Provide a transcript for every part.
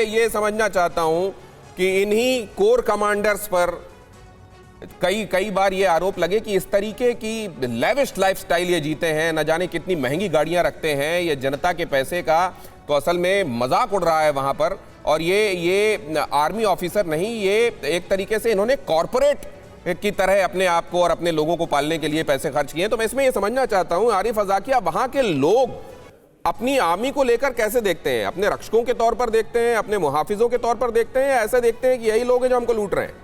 ये समझना चाहता हूं कि इन्हीं कोर कमांडर्स पर कई बार ये आरोप लगे कि इस तरीके की लेविश लाइफस्टाइल ये जीते हैं, न जाने कितनी महंगी गाड़ियां रखते हैं, ये जनता के पैसे का तो असल में मजाक उड़ रहा है वहां पर। और ये आर्मी ऑफिसर नहीं, ये एक तरीके से इन्होंने कॉरपोरेट की तरह अपने आप को और अपने लोगों को पालने के लिए पैसे खर्च किए। तो मैं इसमें ये समझना चाहता हूं आरिफ अज़ाकिया, वहां के लोग अपनी आर्मी को लेकर कैसे देखते हैं? अपने रक्षकों के तौर पर देखते हैं, अपने मुहाफिजों के तौर पर देखते हैं, ऐसे देखते हैं कि यही लोग हैं जो हमको लूट रहे हैं?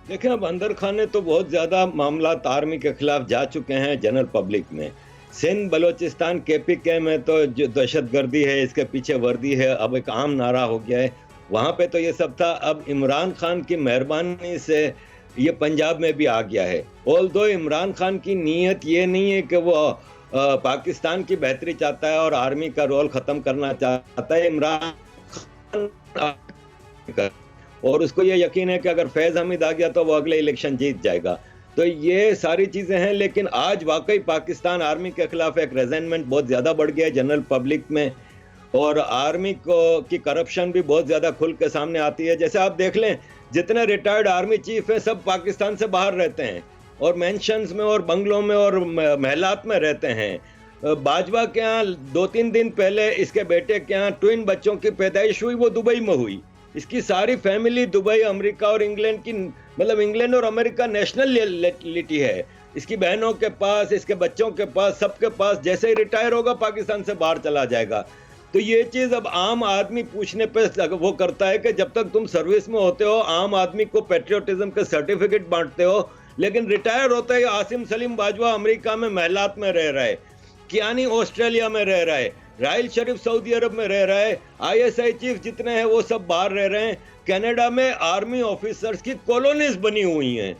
देखिए, अब अंदर खाने तो बहुत ज्यादा मामला आर्मी के खिलाफ जा चुके हैं जनरल पब्लिक में। सिंध बलोचिस्तान KPK में तो जो दहशतगर्दी है, इसके पीछे वर्दी है, अब एक आम नारा हो गया है। वहां पे तो ये सब था। अब इमरान खान की मेहरबानी से ये पंजाब में भी आ गया है। ऑल्दो इमरान खान की नीयत ये नहीं है कि वो पाकिस्तान की बेहतरी चाहता है और आर्मी का रोल खत्म करना चाहता है। इमरान खान और उसको ये यकीन है कि अगर फैज हमीद आ गया तो वो अगले इलेक्शन जीत जाएगा। तो ये सारी चीजें हैं। लेकिन आज वाकई पाकिस्तान आर्मी के खिलाफ एक रेजेंटमेंट बहुत ज्यादा बढ़ गया है जनरल पब्लिक में, और आर्मी को की करप्शन भी बहुत ज्यादा खुल के सामने आती है। जैसे आप देख लें, जितने रिटायर्ड आर्मी चीफ हैं सब पाकिस्तान से बाहर रहते हैं और मेंशंस में और बंगलों में और महलात में रहते हैं। बाजवा के यहाँ 2-3 दिन पहले इसके बेटे के यहाँ ट्विन बच्चों की पैदाइश हुई, वो दुबई में हुई। इसकी सारी फैमिली दुबई, अमेरिका और इंग्लैंड की, मतलब इंग्लैंड और अमेरिका नेशनलिटी है। इसकी बहनों के पास, इसके बच्चों के पास, सबके पास। जैसे ही रिटायर होगा पाकिस्तान से बाहर चला जाएगा। तो ये चीज अब आम आदमी पूछने पे वो करता है कि जब तक तुम सर्विस में होते हो आम आदमी को पेट्रियोटिज्म के सर्टिफिकेट बांटते हो, लेकिन रिटायर होता है आसिम सलीम बाजवा अमेरिका में महलात में रह रहा है, कियानी ऑस्ट्रेलिया में रह रहा है, राहिल शरीफ सऊदी अरब में रह रहा है, ISI चीफ जितने हैं वो सब बाहर रह रहे हैं। कनाडा में आर्मी ऑफिसर्स की कॉलोनीज बनी हुई हैं।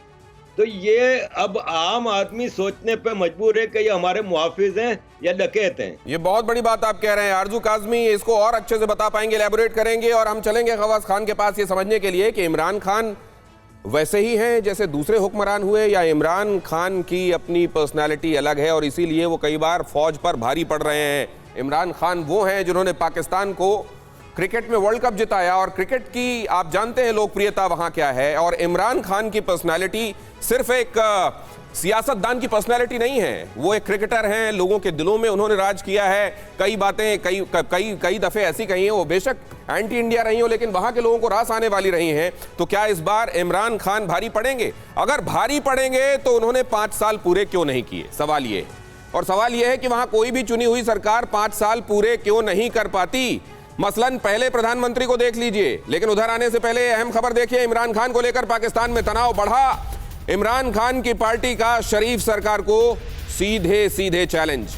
तो ये अब आम आदमी सोचने पे मजबूर है कि ये हमारे मुहाफिज हैं या डकैत हैं। ये बहुत बड़ी बात आप कह रहे हैं आरजू काज़मी, इसको और अच्छे से बता पाएंगे, एलैबोरेट करेंगे। और हम चलेंगे खवास खान के पास ये समझने के लिए कि इमरान खान वैसे ही हैं जैसे दूसरे हुक्मरान हुए, या इमरान खान की अपनी पर्सनालिटी अलग है और इसीलिए वो कई बार फौज पर भारी पड़ रहे हैं। इमरान खान वो हैं जिन्होंने पाकिस्तान को क्रिकेट में वर्ल्ड कप जिताया, और क्रिकेट की आप जानते हैं लोकप्रियता वहां क्या है। और इमरान खान की पर्सनालिटी सिर्फ एक सियासतदान की पर्सनालिटी नहीं है, वो एक क्रिकेटर हैं, लोगों के दिलों में उन्होंने राज किया है। कई बातें कई दफे ऐसी कही हैं, वो बेशक एंटी इंडिया रही हो लेकिन वहां के लोगों को रास आने वाली रही हैं। तो क्या इस बार इमरान खान भारी पड़ेंगे? अगर भारी पड़ेंगे तो उन्होंने 5 साल पूरे क्यों नहीं किए, सवाल ये। और सवाल यह है कि वहां कोई भी चुनी हुई सरकार 5 साल पूरे क्यों नहीं कर पाती। मसलन पहले प्रधानमंत्री को देख लीजिए, लेकिन उधर आने से पहले अहम खबर देखिए, इमरान खान को लेकर पाकिस्तान में तनाव बढ़ा। इमरान खान की पार्टी का शरीफ सरकार को सीधे सीधे चैलेंज।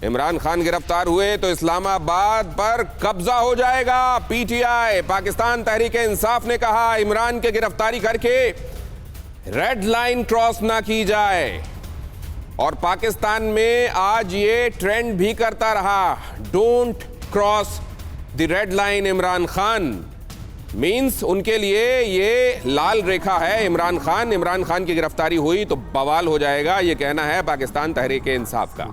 इमरान खान गिरफ्तार हुए तो इस्लामाबाद पर कब्जा हो जाएगा। PTI पाकिस्तान तहरीक इंसाफ ने कहा इमरान के गिरफ्तारी करके रेड लाइन क्रॉस ना की जाए। और पाकिस्तान में आज ये ट्रेंड भी करता रहा, don't cross the red line Imran Khan. Means उनके लिए ये लाल रेखा है इमरान खान की गिरफ्तारी हुई तो बवाल हो जाएगा, ये कहना है पाकिस्तान तहरीक इंसाफ का।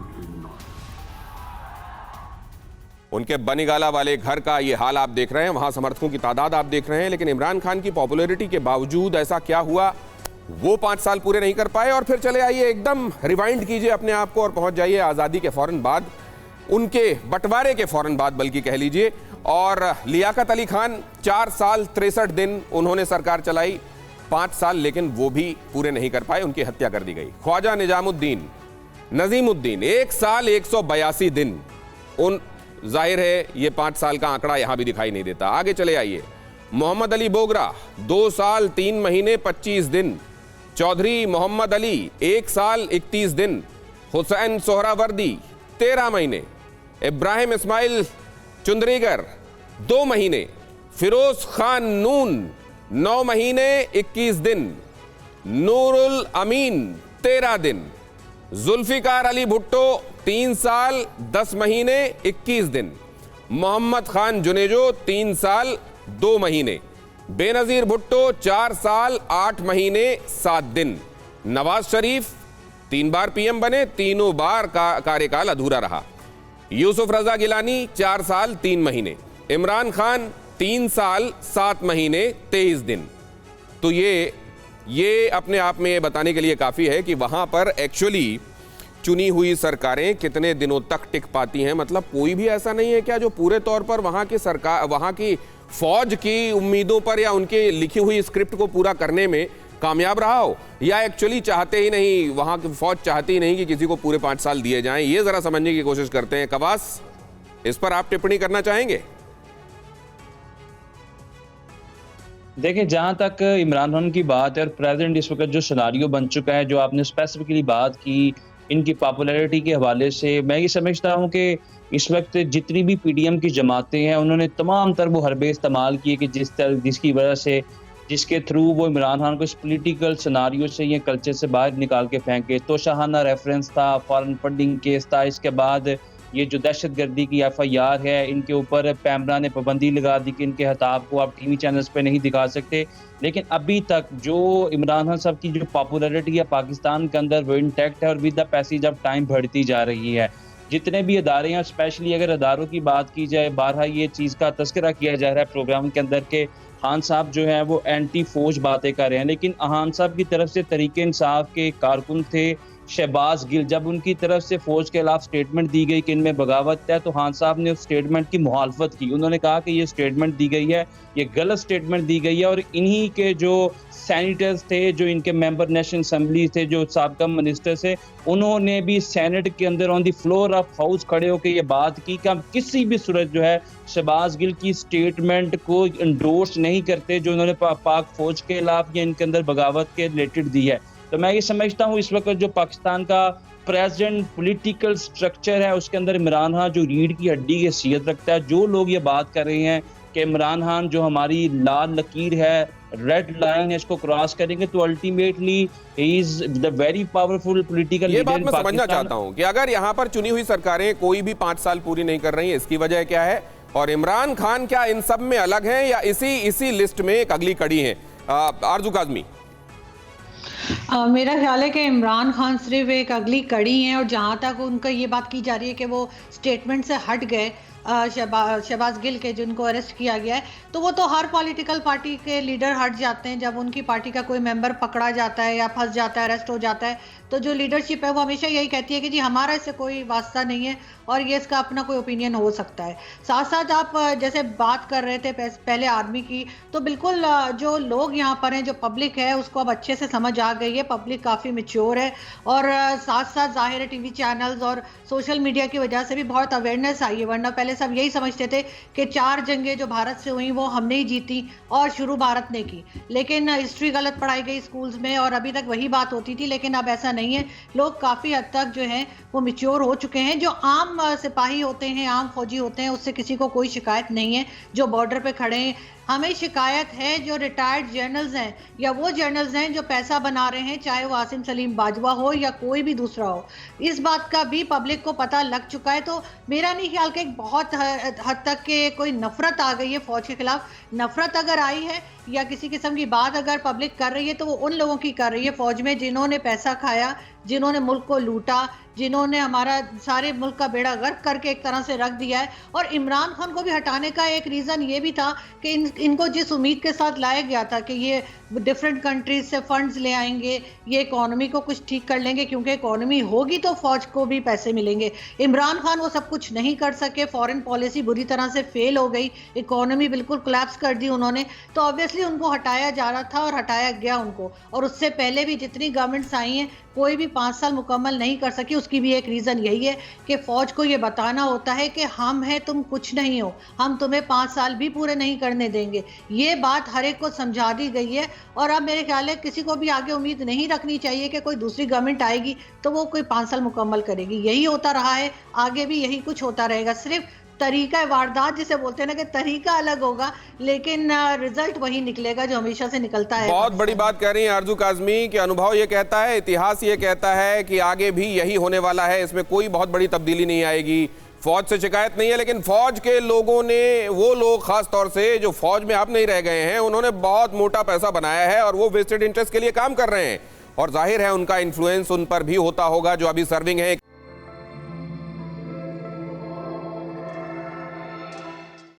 उनके बनीगाला वाले घर का ये हाल आप देख रहे हैं, वहां समर्थकों की तादाद आप देख रहे हैं। लेकिन इमरान खान की पॉपुलैरिटी के बावजूद ऐसा क्या हुआ, वो 5 साल पूरे नहीं कर पाए। और फिर चले आइए एकदम रिवाइंड कीजिए अपने आप को और पहुंच जाइए आज़ादी के फौरन बाद, उनके बंटवारे के फौरन बाद बल्कि कह लीजिए। और लियाकत अली खान 4 साल 63 दिन उन्होंने सरकार चलाई, 5 साल लेकिन वो भी पूरे नहीं कर पाए, उनकी हत्या कर दी गई। ख्वाजा निजामुद्दीन नजीमुद्दीन 1 साल 182 दिन, उन जाहिर है ये 5 साल का आंकड़ा यहां भी दिखाई नहीं देता। आगे चले आइए, मोहम्मद अली बोगरा 2 साल 3 महीने 25 दिन, चौधरी मोहम्मद अली 1 साल 31 दिन, हुसैन सोहरावर्दी 13 महीने, इब्राहिम इस्माइल चुंदरीगर 2 महीने, फिरोज खान नून 9 महीने 21 दिन, नूरुल अमीन 13 दिन, जुल्फिकार अली भुट्टो 3 साल 10 महीने 21 दिन, मोहम्मद खान जुनेजो 3 साल 2 महीने, बेनजीर भुट्टो 4 साल 8 महीने 7 दिन, नवाज शरीफ 3 बार PM बने, तीनों बार का कार्यकाल अधूरा रहा, यूसुफ रजा गिलानी 4 साल 3 महीने, इमरान खान 3 साल 7 महीने 23 दिन। तो ये अपने आप में बताने के लिए काफ़ी है कि वहाँ पर एक्चुअली चुनी हुई सरकारें कितने दिनों तक टिक पाती हैं। मतलब कोई भी ऐसा नहीं है क्या जो पूरे तौर पर वहाँ की सरकार, वहाँ की फौज की उम्मीदों पर या उनके लिखी हुई स्क्रिप्ट को पूरा करने में कामयाब रहा हो, या एक्चुअली चाहते ही नहीं, वहाँ की फौज चाहती ही नहीं कि किसी को पूरे 5 साल दिए जाएं। ये ज़रा समझने की कोशिश करते हैं। कवास, इस पर आप टिप्पणी करना चाहेंगे? देखिए, जहाँ तक इमरान खान की बात है और प्रेजेंट इस वक्त जो सिनारियो बन चुका है, जो आपने स्पेसिफिकली बात की इनकी पॉपुलैरिटी के हवाले से, मैं ये समझता हूँ कि इस वक्त जितनी भी पीडीएम की जमातें हैं उन्होंने तमाम तर वो हरबे इस्तेमाल किए कि जिसकी वजह से, जिसके थ्रू वो इमरान खान को इस पॉलिटिकल सिनारियो से, ये कल्चर से बाहर निकाल के फेंके। तो शाहाना रेफरेंस था, फॉरेन फंडिंग केस था, इसके बाद ये जो दहशतगर्दी की एफआईआर है, इनके ऊपर पैमरा ने पाबंदी लगा दी कि इनके खिताब को आप टीवी चैनल्स पे नहीं दिखा सकते। लेकिन अभी तक जो इमरान खान साहब की जो पॉपुलैरिटी है पाकिस्तान के अंदर वो इंटैक्ट है और with the passage of time बढ़ती जा रही है। जितने भी अदारे हैं, स्पेशली अगर अदारों की बात की जाए, बारहा ये चीज़ का तस्करा किया जा रहा है प्रोग्राम के अंदर के खान साहब जो है वो एंटी फौज बातें कर रहे हैं, लेकिन खान साहब की तरफ से तरीके इंसाफ के कारकुन थे शहबाज गिल, जब उनकी तरफ से फौज के खिलाफ स्टेटमेंट दी गई कि इनमें बगावत है, तो खान साहब ने उस स्टेटमेंट की मुखालफत की। उन्होंने कहा कि ये स्टेटमेंट दी गई है, ये गलत स्टेटमेंट दी गई है। और इन्हीं के जो सैनिटर्स थे, जो इनके मेंबर नेशनल असम्बली थे, जो साबका मिनिस्टर थे, उन्होंने भी सेनेट के अंदर on the floor of house खड़े होकर ये बात की कि हम किसी भी सूरत जो है शहबाज गिल की स्टेटमेंट को इंडोर्स नहीं करते जो उन्होंने पाक फौज के खिलाफ या इनके अंदर बगावत के रिलेटेड दी है। तो मैं ये समझता हूँ इस वक्त जो पाकिस्तान का प्रेजेंट पॉलिटिकल स्ट्रक्चर है उसके अंदर इमरान खान जो रीढ़ की हड्डी की हैसियत रखता है। जो लोग ये बात कर रहे हैं कि इमरान खान जो हमारी लाल लकीर है, रेड लाइन है, इसको क्रॉस करेंगे तो ultimately he is the very powerful political leader. ये बात मैं समझना चाहता हूं कि अगर यहां पर चुनी हुई सरकारें कोई भी 5 साल पूरी नहीं कर रही है, इसकी वजह क्या है? और इमरान खान क्या इन सब में अलग हैं या इसी लिस्ट में एक अगली कड़ी है? आरजू काज़मी। मेरा ख्याल है कि इमरान खान सिर्फ एक अगली कड़ी हैं, और जहाँ तक उनका ये बात की जा रही है कि वो स्टेटमेंट से हट गए शहबाज गिल के, जिनको अरेस्ट किया गया है, तो वो तो हर पॉलिटिकल पार्टी के लीडर हट जाते हैं जब उनकी पार्टी का कोई मेंबर पकड़ा जाता है या फंस जाता है, अरेस्ट हो जाता है। तो जो लीडरशिप है वो हमेशा यही कहती है कि जी हमारा इससे कोई वास्ता नहीं है और ये इसका अपना कोई ओपिनियन हो सकता है। साथ साथ आप जैसे बात कर रहे थे पहले आर्मी की, तो बिल्कुल जो लोग यहाँ पर हैं, जो पब्लिक है, उसको अब अच्छे से समझ आ गई है। पब्लिक काफ़ी मैच्योर है और साथ साथ जाहिर है टीवी चैनल्स और सोशल मीडिया की वजह से भी बहुत अवेयरनेस आई है। वरना पहले सब यही समझते थे कि 4 जंगें जो भारत से हुई वो हमने ही जीती और शुरू भारत ने की, लेकिन हिस्ट्री गलत पढ़ाई गई स्कूल्स में और अभी तक वही बात होती थी। लेकिन अब ऐसा नहीं है, लोग काफ़ी हद तक जो है वो मैच्योर हो चुके हैं। जो आम सिपाही होते हैं, आम फौजी होते हैं, उससे किसी को कोई शिकायत नहीं है जो बॉर्डर पे खड़े हैं। हमें शिकायत है जो रिटायर्ड जर्नल्स हैं या वो जर्नल्स हैं जो पैसा बना रहे हैं, चाहे वो आसिम सलीम बाजवा हो या कोई भी दूसरा हो। इस बात का भी पब्लिक को पता लग चुका है। तो मेरा नहीं ख्याल कि बहुत हद तक के कोई नफरत आ गई है फौज के खिलाफ। नफरत अगर आई है या किसी किस्म की बात अगर पब्लिक कर रही है तो वो उन लोगों की कर रही है फौज में जिन्होंने पैसा खाया, जिन्होंने मुल्क को लूटा, जिन्होंने हमारा सारे मुल्क का बेड़ा गर्क करके एक तरह से रख दिया है। और इमरान खान को भी हटाने का एक रीज़न ये भी था कि इनको जिस उम्मीद के साथ लाया गया था कि ये डिफरेंट कंट्रीज से फंड्स ले आएंगे, ये इकोनॉमी को कुछ ठीक कर लेंगे, क्योंकि इकोनॉमी होगी तो फौज को भी पैसे मिलेंगे। इमरान खान वो सब कुछ नहीं कर सके, फॉरेन पॉलिसी बुरी तरह से फेल हो गई, इकोनॉमी बिल्कुल कोलैप्स कर दी उन्होंने। तो ऑब्वियसली उनको हटाया जा रहा था और हटाया गया उनको। और उससे पहले भी जितनी गवर्नमेंट्स आई हैं कोई भी 5 साल मुकम्मल नहीं कर सकी। उसकी भी एक रीज़न यही है कि फ़ौज को ये बताना होता है कि हम हैं, तुम कुछ नहीं हो, हम तुम्हें 5 साल भी पूरे नहीं करने देंगे। ये बात हर एक को समझा दी गई है। और अब मेरे ख्याल है किसी को भी आगे उम्मीद नहीं रखनी चाहिए कि कोई दूसरी गवर्नमेंट आएगी तो वो कोई 5 साल मुकम्मल करेगी। यही होता रहा है, आगे भी यही कुछ होता रहेगा। सिर्फ तरीका वारदात जिसे बोलते हैं ना कि तरीका अलग होगा, लेकिन रिजल्ट वही निकलेगा जो हमेशा से निकलता है। बहुत बड़ी बात कह रही हैं आरजू काज़मी कि अनुभव ये कहता है, इतिहास ये कहता है कि आगे भी यही होने वाला है, इसमें कोई बहुत बड़ी तब्दीली नहीं आएगी। फौज से शिकायत नहीं है, लेकिन फौज के लोगों ने, वो लोग खास तौर से जो फौज में अब नहीं रह गए हैं, उन्होंने बहुत मोटा पैसा बनाया है और वो वेस्टेड इंटरेस्ट के लिए काम कर रहे हैं और जाहिर है उनका इन्फ्लुएंस उन पर भी होता होगा जो अभी सर्विंग है।